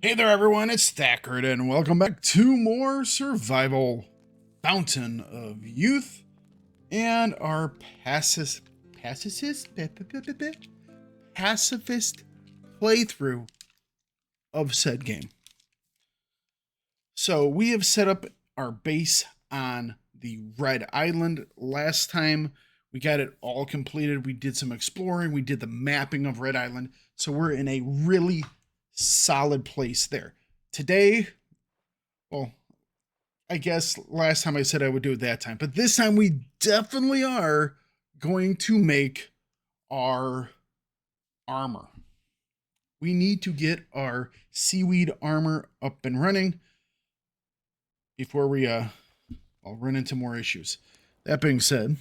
Hey there everyone, it's Thakard and welcome back to more survival Fountain of Youth and our pacifist playthrough of said game. So we have set up our base on the Red Island. Last time we got it all completed. We did some exploring, we did the mapping of Red Island. So we're in a really solid place there. Today, well, I guess last time I said I would do it that time, but this time we definitely are going to make our armor. We need to get our seaweed armor up and running before we I'll run into more issues. That being said,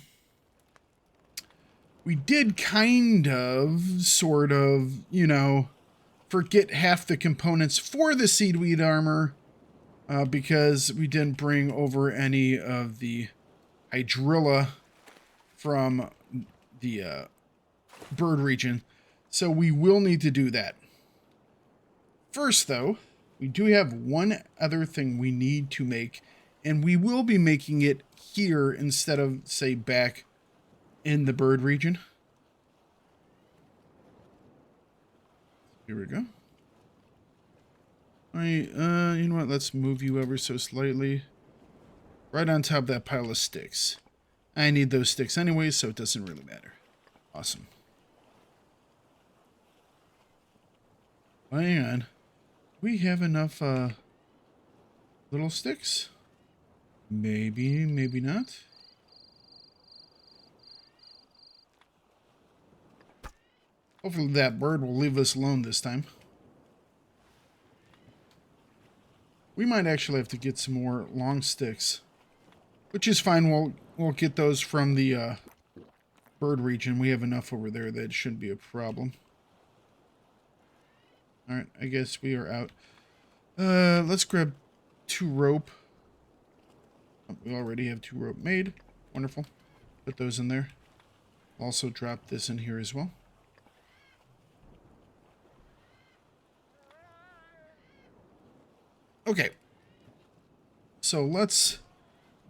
we did kind of, sort of, forget half the components for the seaweed armor because we didn't bring over any of the hydrilla from the bird region. So we will need to do that. First, though, we do have one other thing we need to make, and we will be making it here instead of, say, back in the bird region. Here we go. You know what? Let's move you ever so slightly. Right on top of that pile of sticks. I need those sticks anyway, so it doesn't really matter. Awesome. Hang on. We have enough, little sticks? Maybe, maybe not. Hopefully that bird will leave us alone this time. We might actually have to get some more long sticks, which is fine. We'll get those from the bird region. We have enough over there that it shouldn't be a problem. All right, I guess we are out. Let's grab 2 rope. Oh, we already have 2 rope made. Wonderful. Put those in there. Also drop this in here as well. Okay, so let's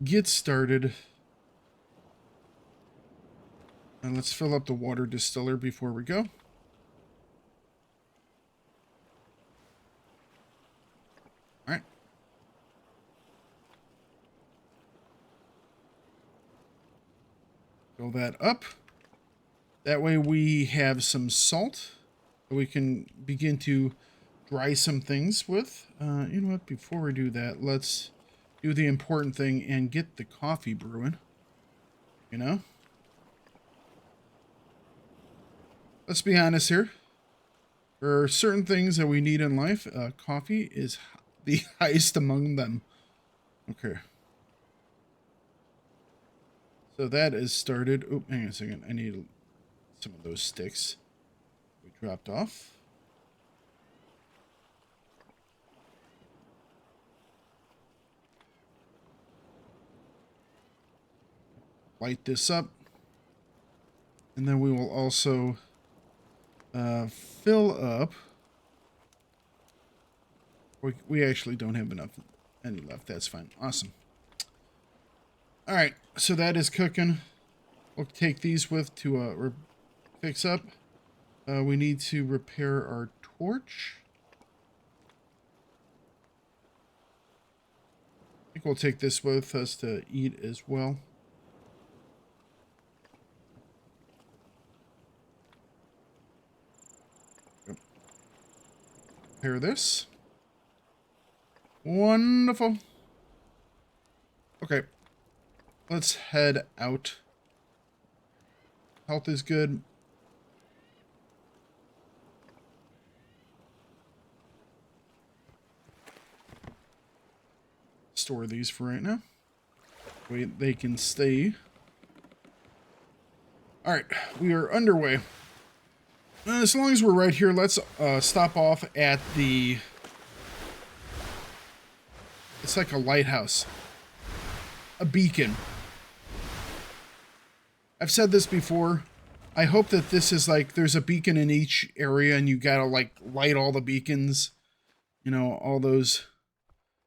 get started. And let's fill up the water distiller before we go. All right. Fill that up. That way we have some salt that we can begin to dry some things with. You know what? Before we do that, let's do the important thing and get the coffee brewing. You know? Let's be honest here. There are certain things that we need in life. Coffee is the highest among them. Okay. So that is started. Oh, hang on a second. I need some of those sticks we dropped off. Light this up, and then we will also fill up. We actually don't have any left. That's fine. Awesome. All right, so that is cooking. We'll take these with to fix up. We need to repair our torch. I think we'll take this with us to eat as well. Repair this. Wonderful. Okay. Let's head out. Health is good. Store these for right now. Wait, they can stay. Alright, we are underway. As long as we're right here, let's stop off at the... It's like a lighthouse. A beacon. I've said this before. I hope that this is like, there's a beacon in each area and you gotta like light all the beacons. You know, all those,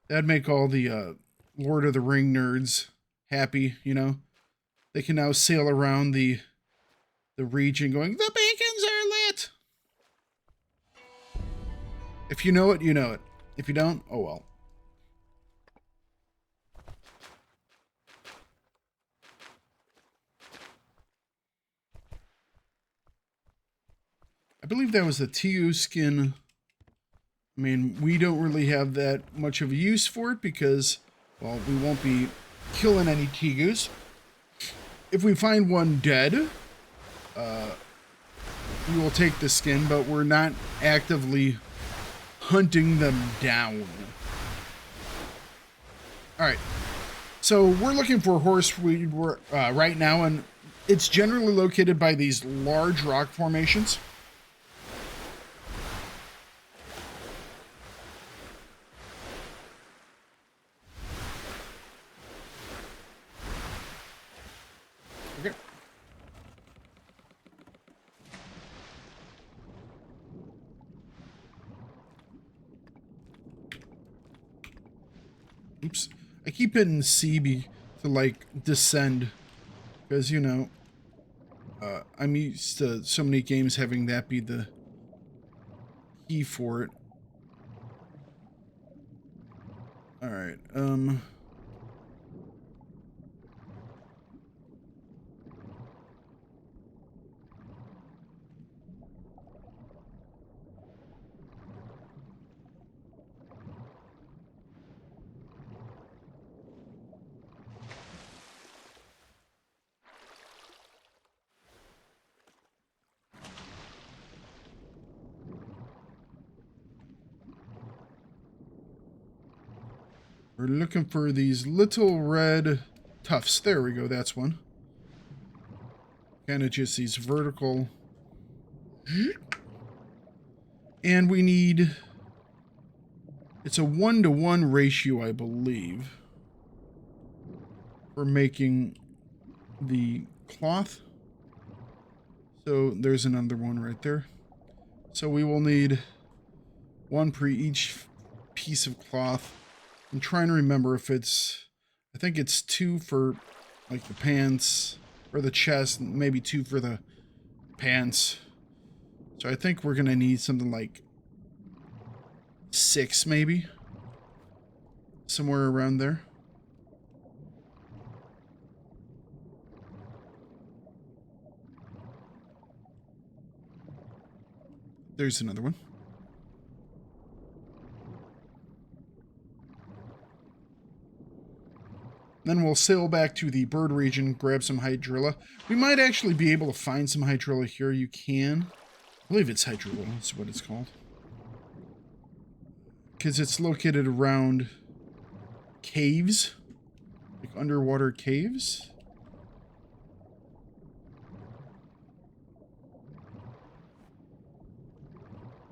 that'd make all the Lord of the Ring nerds happy, you know. They can now sail around the region going, the beacons are lit! If you know it, you know it. If you don't, oh well. I believe that was the TU skin. I mean, we don't really have that much of a use for it because, well, we won't be killing any Tegus. If we find one dead, we will take the skin, but we're not actively hunting them down. Alright, so we're looking for horseweed right now, and it's generally located by these large rock formations. Okay. Oops. I keep hitting C to, like, descend. Because, you know, I'm used to so many games having that be the key for it. Alright, we're looking for these little red tufts. There we go, that's one. Kind of just these vertical. And we need... It's a 1-to-1 ratio, I believe, for making the cloth. So there's another one right there. So we will need one per each piece of cloth. I'm trying to remember if it's... I think it's 2 for, like, the pants, or the chest, and maybe 2 for the pants. So I think we're going to need something like 6, maybe. Somewhere around there. There's another one. Then we'll sail back to the bird region, grab some hydrilla. We might actually be able to find some hydrilla here. You can. I believe it's hydrilla. That's what it's called. Because it's located around caves. Like underwater caves.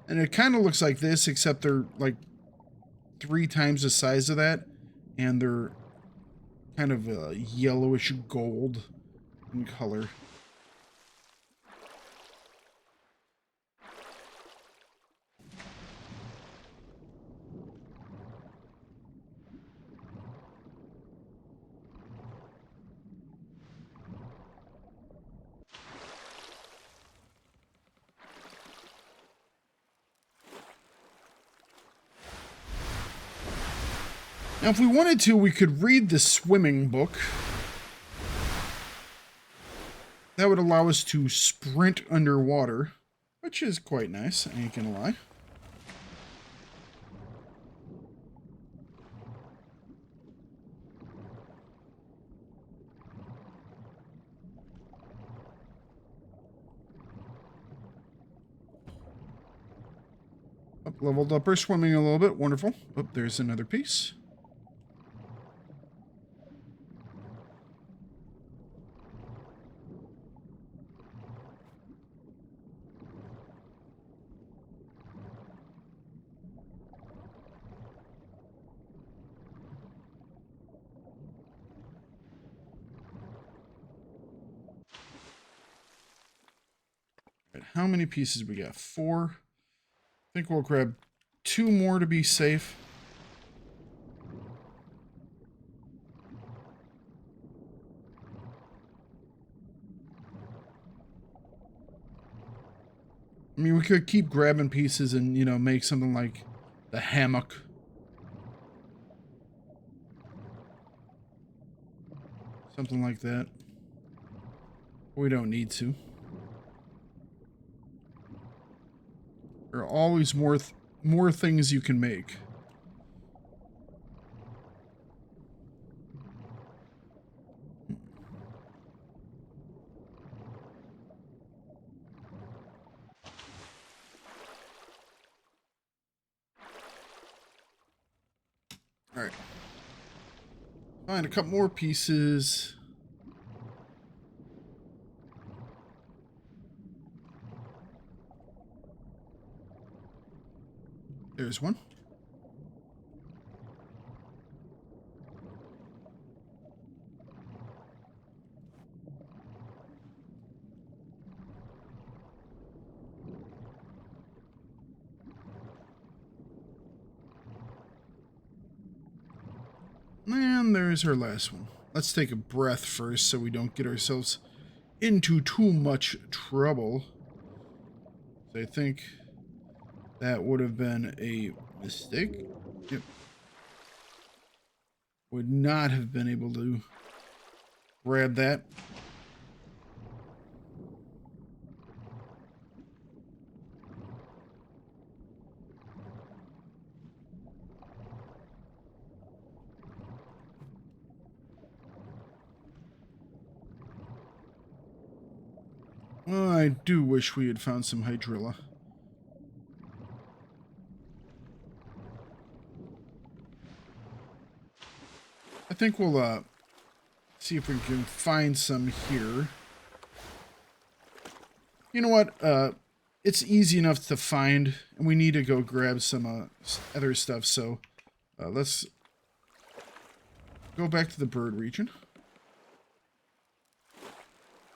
And it kind of looks like this, except they're like 3 times the size of that. And they're kind of a yellowish gold in color. Now, if we wanted to, we could read the swimming book. That would allow us to sprint underwater, which is quite nice, I ain't gonna lie. Leveled up our swimming a little bit, wonderful. Oh, there's another piece. How many pieces we got? 4. I think we'll grab 2 more to be safe. I mean, we could keep grabbing pieces and, you know, make something like the hammock. Something like that. We don't need to. There are always more things you can make. All right. Find a couple more pieces. There's one. And there's our last one. Let's take a breath first so we don't get ourselves into too much trouble. So I think that would have been a mistake. Yep. Would not have been able to grab that. Oh, I do wish we had found some hydrilla. I think we'll see if we can find some here. You know what? It's easy enough to find, and we need to go grab some other stuff. So let's go back to the bird region.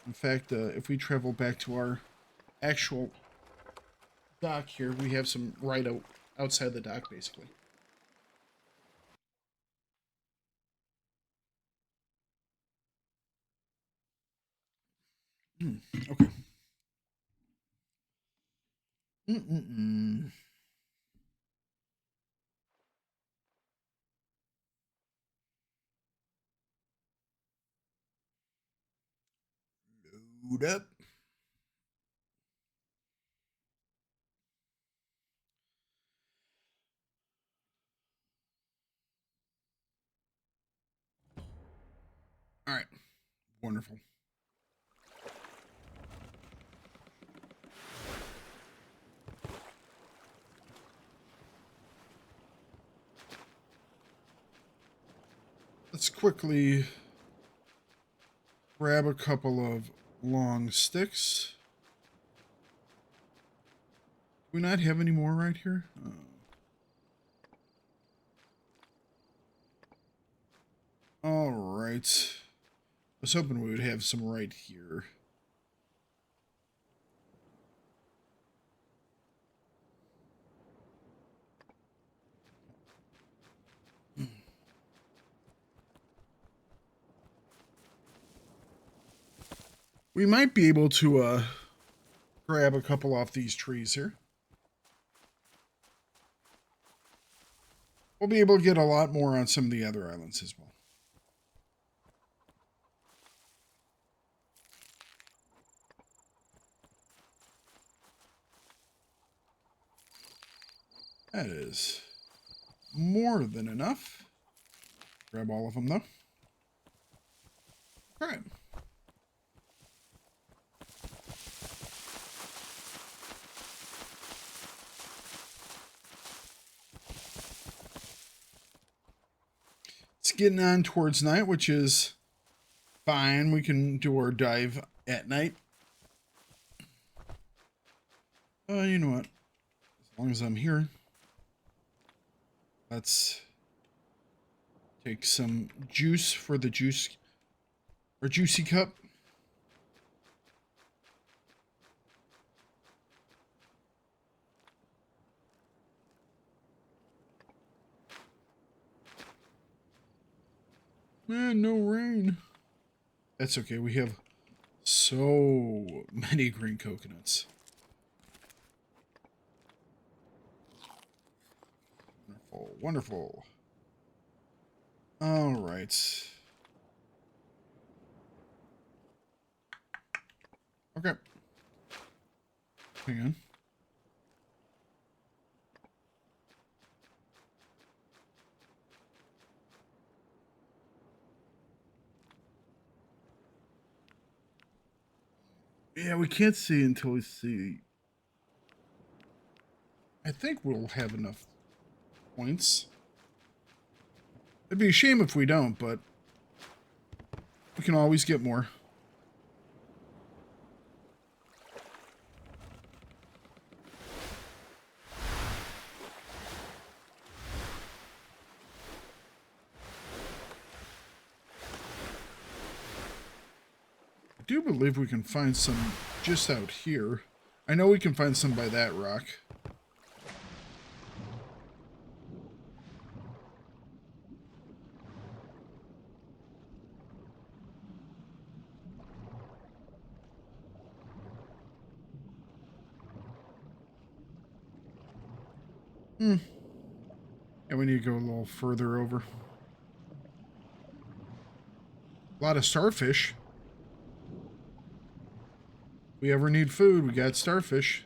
In fact, if we travel back to our actual dock here, we have some right outside the dock, basically. Okay. Load up. All right. Wonderful. Let's quickly grab a couple of long sticks. Do we not have any more right here? All right. I was hoping we would have some right here. We might be able to grab a couple off these trees here. We'll be able to get a lot more on some of the other islands as well. That is more than enough. Grab all of them, though. All right. It's getting on towards night, which is fine. We can do our dive at night. You know what? As long as I'm here, let's take some juice for the juicy cup. Man, no rain. That's okay. We have so many green coconuts. Wonderful, wonderful. All right. Okay. Hang on. Yeah, we can't see until we see. I think we'll have enough points. It'd be a shame if we don't, but we can always get more. I do believe we can find some just out here. I know we can find some by that rock. And we need to go a little further over. A lot of starfish. If we ever need food, we got starfish.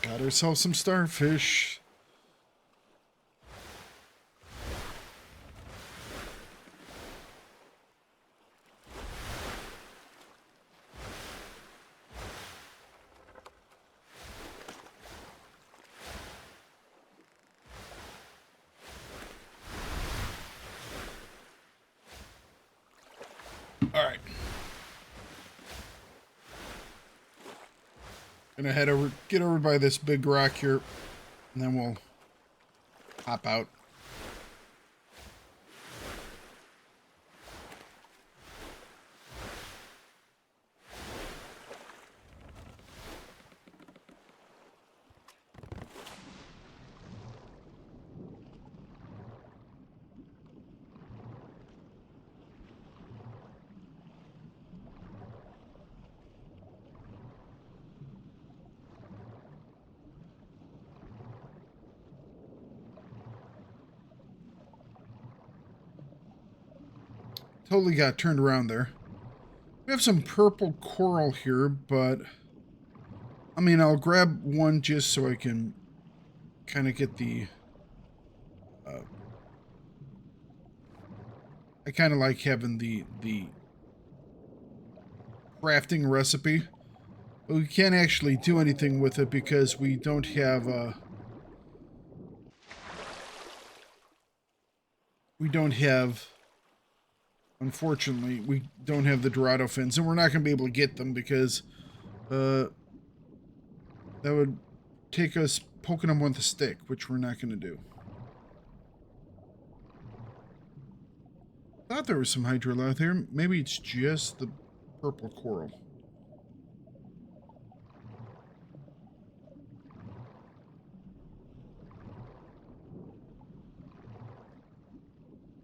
Got ourselves some starfish. Alright. Gonna head over, get over by this big rock here, and then we'll hop out. Totally got turned around there. We have some purple coral here, but I mean, I'll grab one just so I can kind of get the I kind of like having the crafting recipe, but we can't actually do anything with it because we don't have unfortunately, we don't have the Dorado fins, and we're not going to be able to get them because that would take us poking them with a stick, which we're not going to do. Thought there was some hydrilla out there. Maybe it's just the purple coral.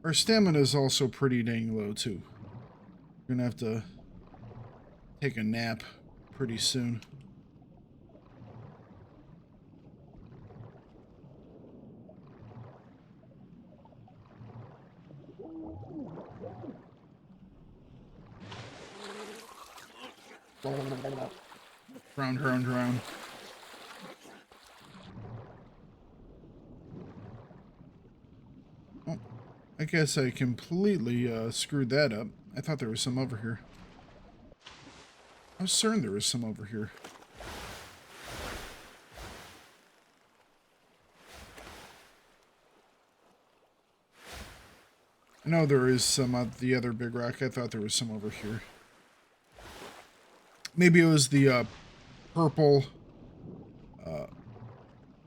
Our stamina is also pretty dang low, too. We're gonna have to take a nap pretty soon. Drown, drown, drown. Oh, I guess I completely screwed that up. I thought there was some over here. I was certain there was some over here. I know there is some at the other big rock. I thought there was some over here. Maybe it was the purple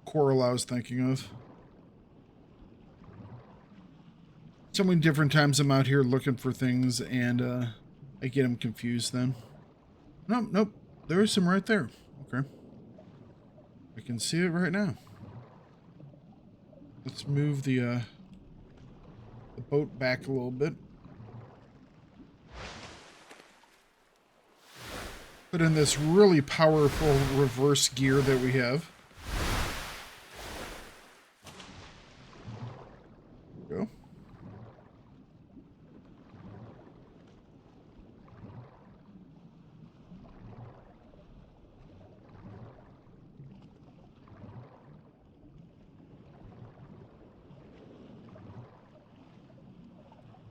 coral I was thinking of. So many different times I'm out here looking for things, and I get them confused then. Nope, nope. There is some right there. Okay. I can see it right now. Let's move the boat back a little bit. Put in this really powerful reverse gear that we have. Go.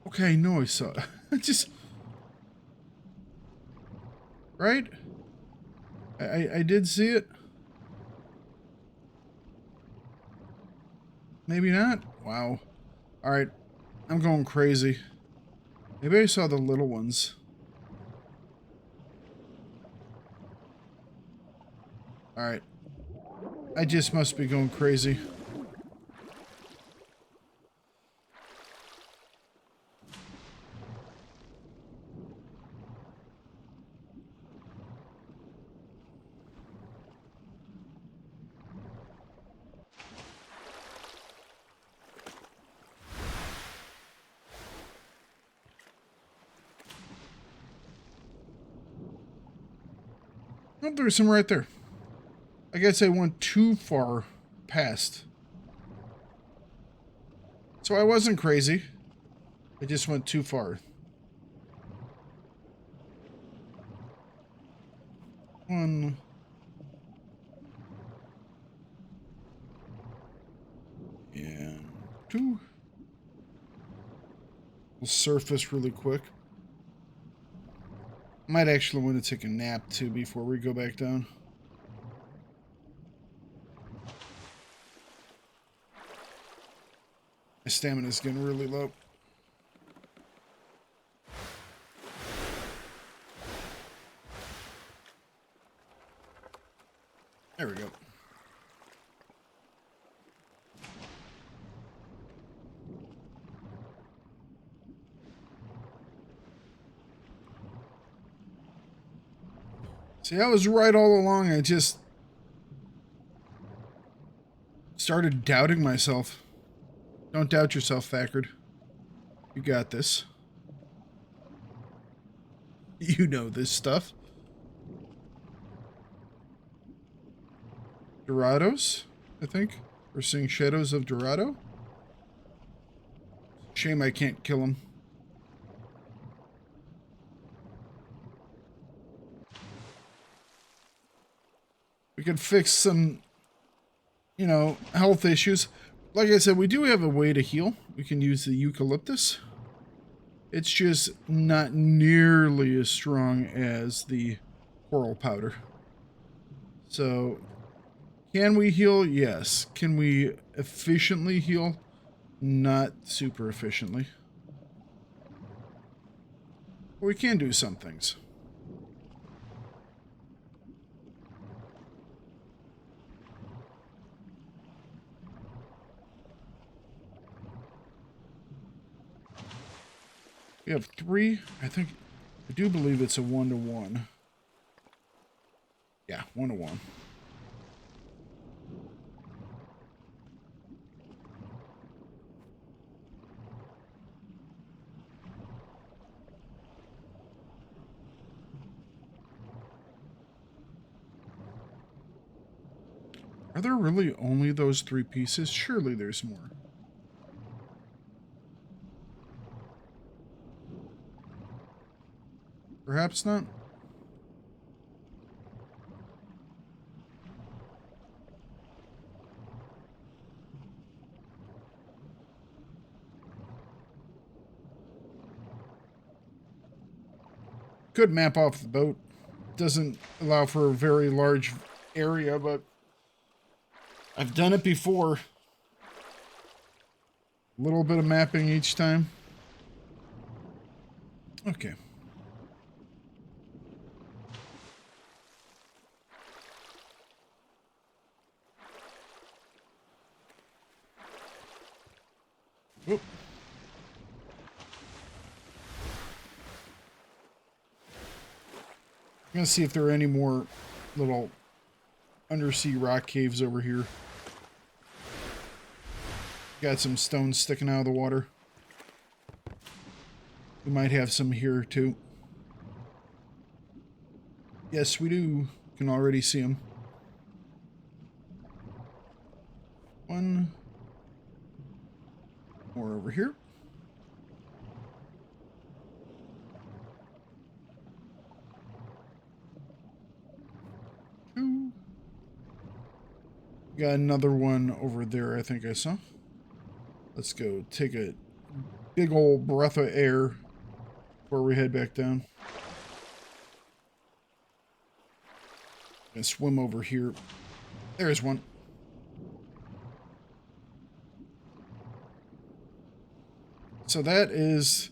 Okay, no, I saw it. Just right? I did see it. Maybe not. Wow. Alright. I'm going crazy. Maybe I saw the little ones. Alright. I just must be going crazy. Oh, there's some right there. I guess I went too far past. So I wasn't crazy. I just went too far. One. And two. We'll surface really quick. Might actually want to take a nap too before we go back down. My stamina's getting really low. There we go. See, I was right all along. I just started doubting myself. Don't doubt yourself, Thakard. You got this. You know this stuff. Dorados, I think. We're seeing shadows of Dorado. Shame I can't kill him. We could fix some, you know, health issues. Like I said, we do have a way to heal. We can use the eucalyptus. It's just not nearly as strong as the coral powder. So, can we heal? Yes. Can we efficiently heal? Not super efficiently. But we can do some things. We have 3. I do believe it's a 1-to-1. Yeah, 1-to-1. Are there really only those 3 pieces? Surely there's more. Perhaps not. Could map off the boat. Doesn't allow for a very large area, but I've done it before. A little bit of mapping each time. Okay. Oop. I'm gonna see if there are any more little undersea rock caves over here. Got some stones sticking out of the water. We might have some here too. Yes, we do. Can already see them. One more over here. Two. Got another one over there, I think I saw. Let's go take a big old breath of air before we head back down. Gonna swim over here. There's one. So that is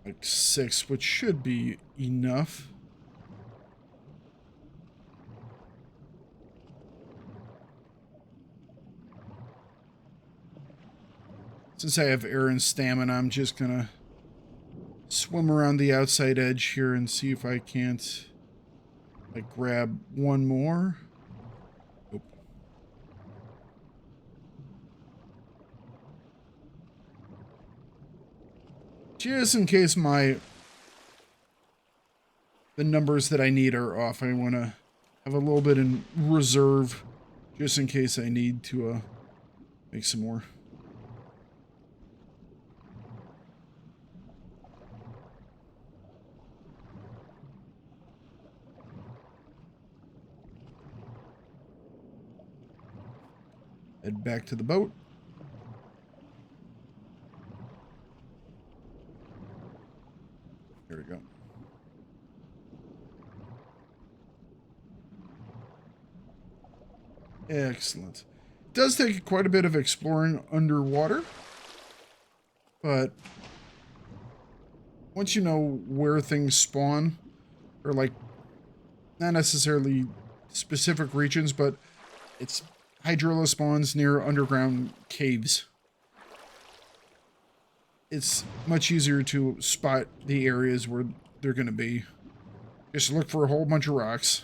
like 6, which should be enough. Since I have air and stamina, I'm just gonna swim around the outside edge here and see if I can't like grab one more. Nope. Just in case the numbers that I need are off, I want to have a little bit in reserve just in case I need to make some more. Head back to the boat. There we go. Excellent. It does take quite a bit of exploring underwater, but once you know where things spawn, or like not necessarily specific regions, but it's hydrilla spawns near underground caves. It's much easier to spot the areas where they're going to be. Just look for a whole bunch of rocks.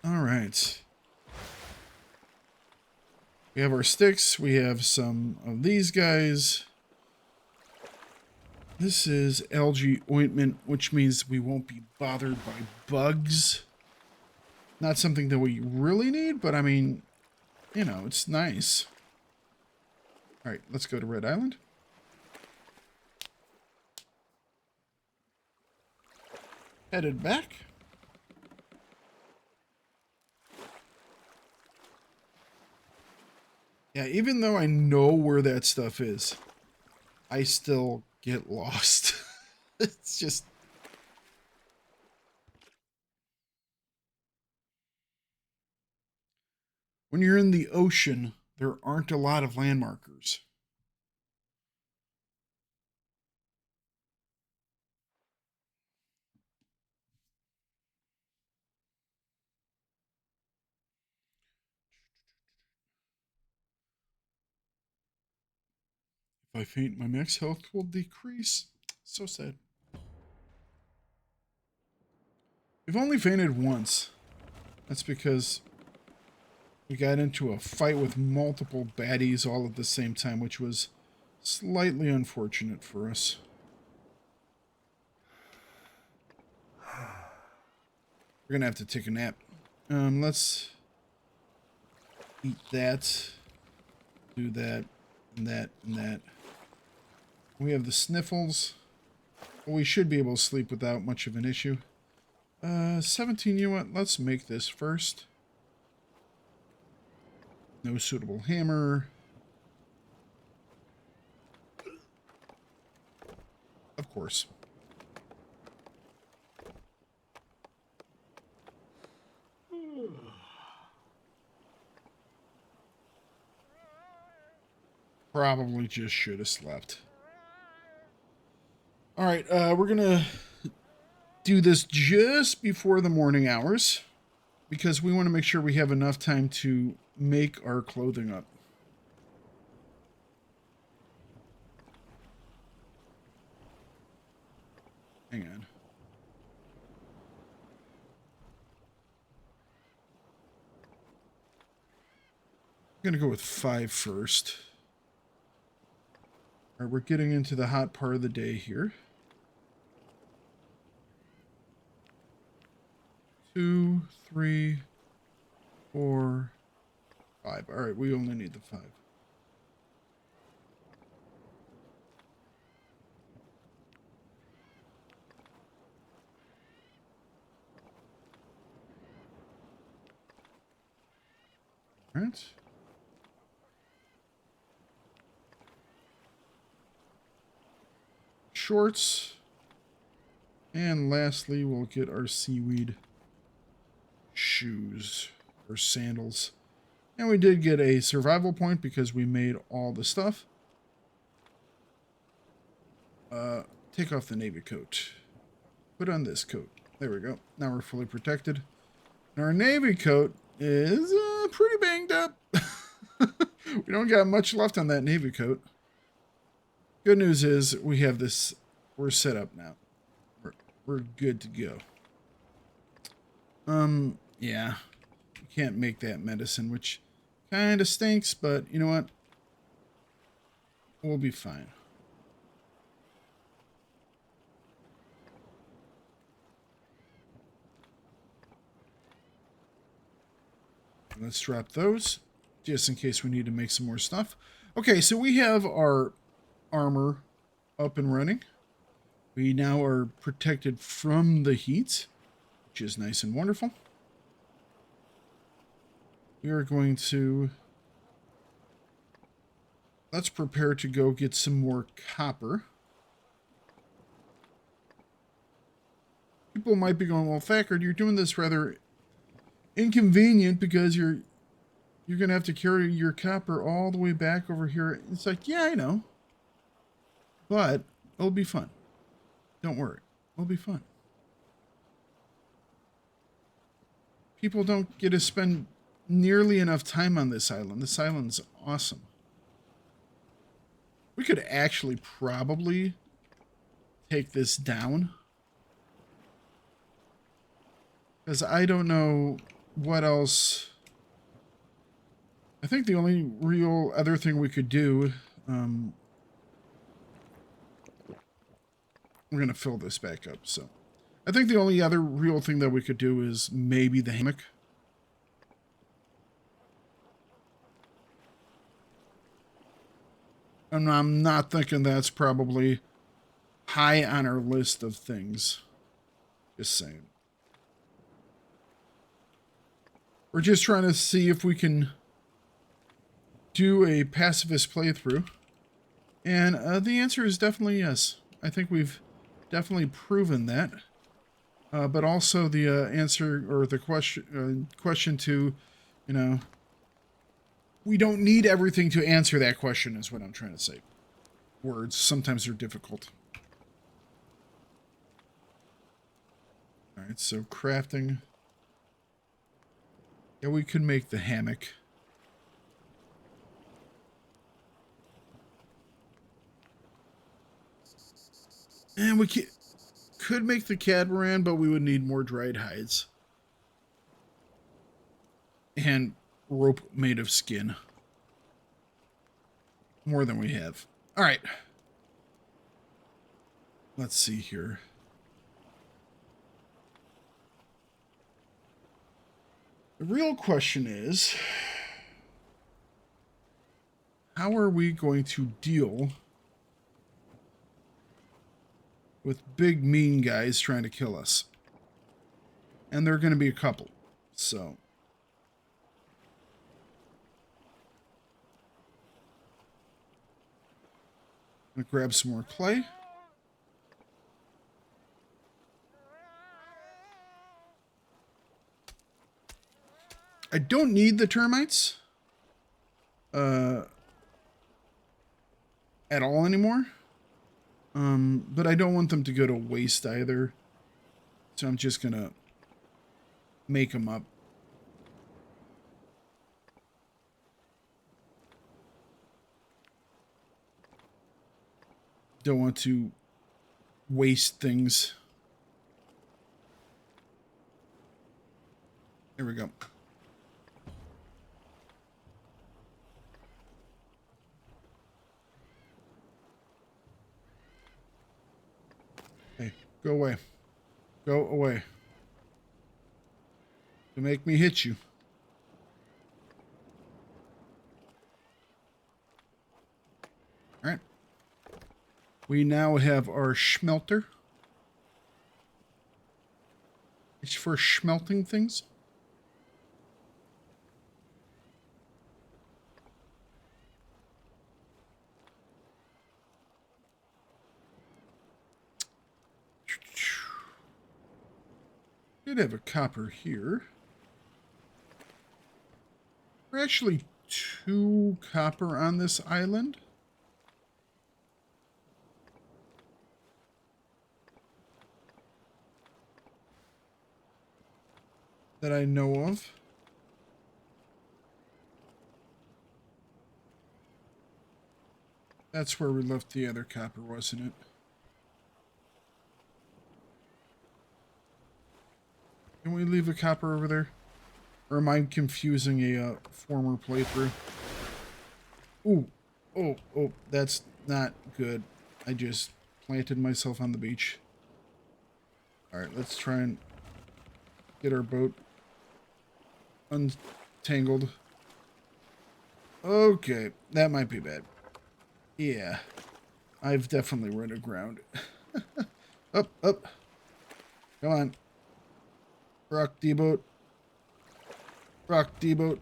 All right. We have our sticks. We have some of these guys. This is algae ointment, which means we won't be bothered by bugs. Not something that we really need, but I mean, you know, it's nice. All right, let's go to Red Island. Headed back. Yeah, even though I know where that stuff is, I still get lost. It's just... When you're in the ocean, there aren't a lot of landmarkers. If I faint, my max health will decrease. So sad. We've only fainted once. That's because we got into a fight with multiple baddies all at the same time, which was slightly unfortunate for us. We're gonna have to take a nap. Let's eat that, do that, and that, and that. We have the sniffles. Well, we should be able to sleep without much of an issue. 17, you know what? Let's make this first. No suitable hammer. Of course. Probably just should have slept. Alright, we're gonna do this just before the morning hours because we want to make sure we have enough time to make our clothing up. Hang on. I'm going to go with 5 first. All right, we're getting into the hot part of the day here. 2, 3, 4, 5. All right, we only need the 5. All right. Shorts. And lastly, we'll get our seaweed shoes or sandals. And we did get a survival point because we made all the stuff. Take off the navy coat. Put on this coat. There we go. Now we're fully protected. And our navy coat is pretty banged up. We don't got much left on that navy coat. Good news is we have this. We're set up now. We're good to go. Yeah. We can't make that medicine, which kind of stinks, but you know what? We'll be fine. Let's drop those, just in case we need to make some more stuff. Okay, so we have our armor up and running. We now are protected from the heat, which is nice and wonderful. We are going to... Let's prepare to go get some more copper. People might be going, well, Thakard, you're doing this rather inconvenient because you're going to have to carry your copper all the way back over here. It's like, yeah, I know. But it'll be fun. Don't worry. It'll be fun. People don't get to spend nearly enough time on this island. This island's awesome. We could actually probably take this down. Because I don't know what else. I think the only real other thing we could do... we're going to fill this back up, so... I think the only other real thing that we could do is maybe the hammock. And I'm not thinking that's probably high on our list of things. Just saying. We're just trying to see if we can do a pacifist playthrough. And the answer is definitely yes. I think we've definitely proven that. But also the answer, or the question to, you know, we don't need everything to answer that question is what I'm trying to say. Words, sometimes they're difficult. Alright, so crafting. Yeah, we could make the hammock. And we could make the catamaran, but we would need more dried hides. And rope made of skin. More than we have. Alright. Let's see here. The real question is, how are we going to deal with big mean guys trying to kill us? And there are going to be a couple. So I'm going to grab some more clay. I don't need the termites at all anymore. But I don't want them to go to waste either. So I'm just going to make them up. Don't want to waste things. There we go. Hey, go away. Go away. To make me hit you. Alright. We now have our smelter. It's for smelting things. Did have a copper here. We're actually 2 copper on this island. That I know of. That's where we left the other copper, wasn't it? Can we leave a copper over there? Or am I confusing a former playthrough? Ooh. Oh, that's not good. I just planted myself on the beach. Alright, let's try and get our boat untangled. Okay, that might be bad. Yeah, I've definitely run aground. Up. Come on. Rock D-boat. Rock D-boat.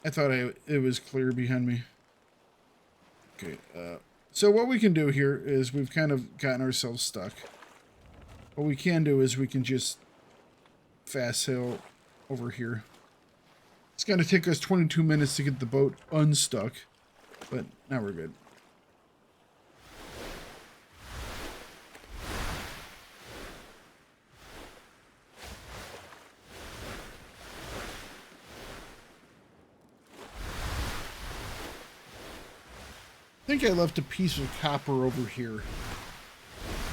I thought it was clear behind me. Okay, so what we can do here is we've kind of gotten ourselves stuck. What we can do is we can just fast sail over here. It's going to take us 22 minutes to get the boat unstuck, but now we're good. I think I left a piece of copper over here.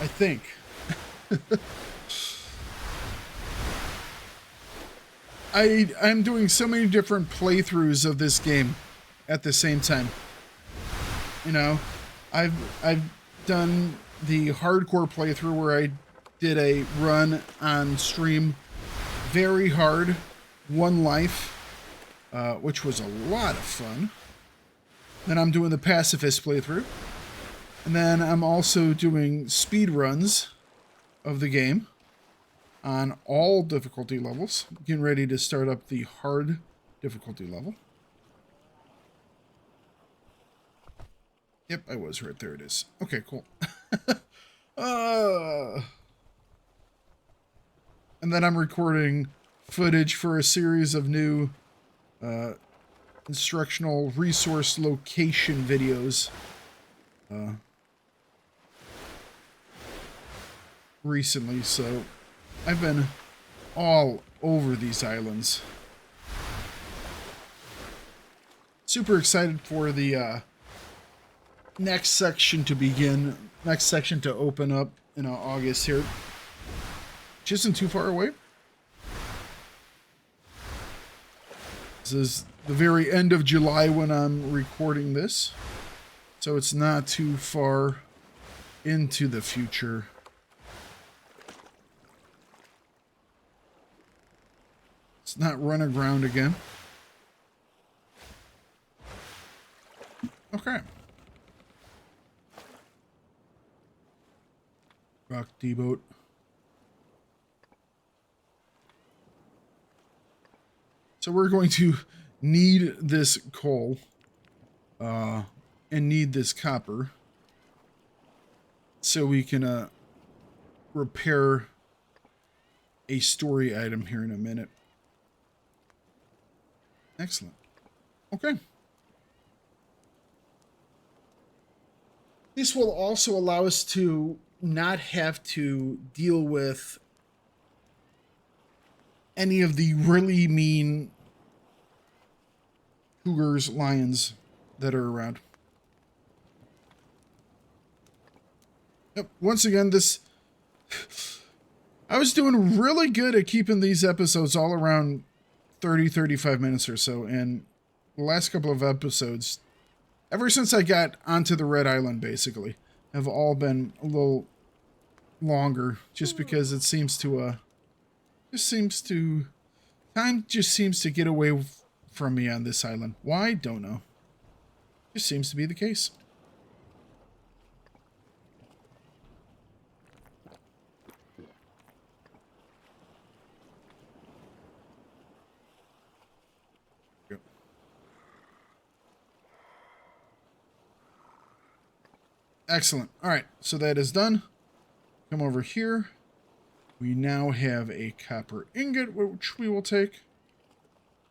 I think. I'm doing so many different playthroughs of this game at the same time. You know, I've done the hardcore playthrough where I did a run on stream, very hard, 1 life, which was a lot of fun. Then I'm doing the Pacifist playthrough. And then I'm also doing speed runs of the game on all difficulty levels. Getting ready to start up the hard difficulty level. Yep, I was right there. It is. Okay, cool. And then I'm recording footage for a series of new instructional resource location videos recently, so I've been all over these islands. Super excited for the next section to begin, next section to open up in August here. Which isn't too far away. This is the very end of July when I'm recording this, so it's not too far into the future. It's not run aground again. Okay. Rock D-boat. So we're going to need this coal and need this copper so we can repair a story item here in a minute. Excellent. Okay. This will also allow us to not have to deal with any of the really mean cougars, lions that are around. Yep. Once again, I was doing really good at keeping these episodes all around 35 minutes or so, and the last couple of episodes, ever since I got onto the Red Island, basically, have all been a little longer, just because it seems to, time just seems to get away from me on this island. Why? Don't know. Just seems to be the case. Excellent. All right, so that is done. Come over here. We now have a copper ingot, which we will take.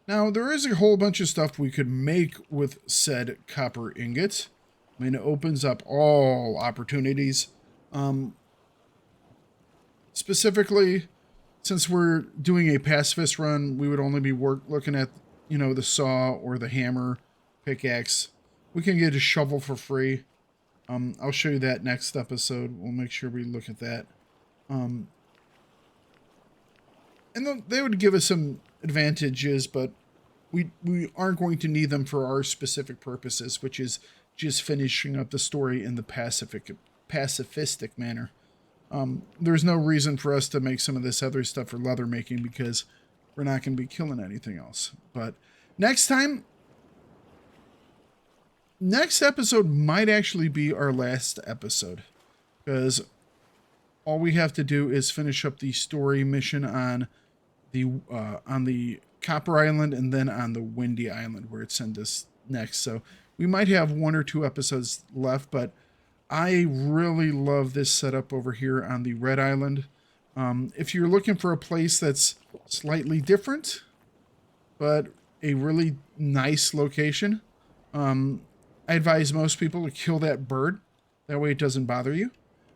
Now, there is a whole bunch of stuff we could make with said copper ingot. I mean, it opens up all opportunities. Specifically, since we're doing a pacifist run, we would only be looking at, you know, the saw or the hammer, pickaxe. We can get a shovel for free. I'll show you that next episode. We'll make sure we look at that. And they would give us some advantages, but we aren't going to need them for our specific purposes, which is just finishing up the story in the pacifistic manner. There's no reason for us to make some of this other stuff for leather making, because we're not going to be killing anything else. But next episode might actually be our last episode, because all we have to do is finish up the story mission on the Copper Island, and then on the Windy Island, where it sent us next. So we might have 1 or 2 episodes left, but I really love this setup over here on the Red Island. If you're looking for a place that's slightly different, but a really nice location, I advise most people to kill that bird. That way it doesn't bother you.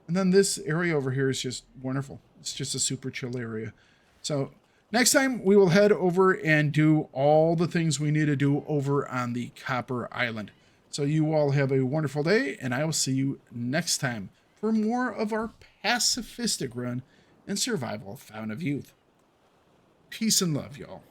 And then this area over here is just wonderful. It's just a super chill area. So next time we will head over and do all the things we need to do over on the Copper Island. So you all have a wonderful day, and I will see you next time for more of our pacifistic run and survival Fountain of Youth. Peace and love, y'all.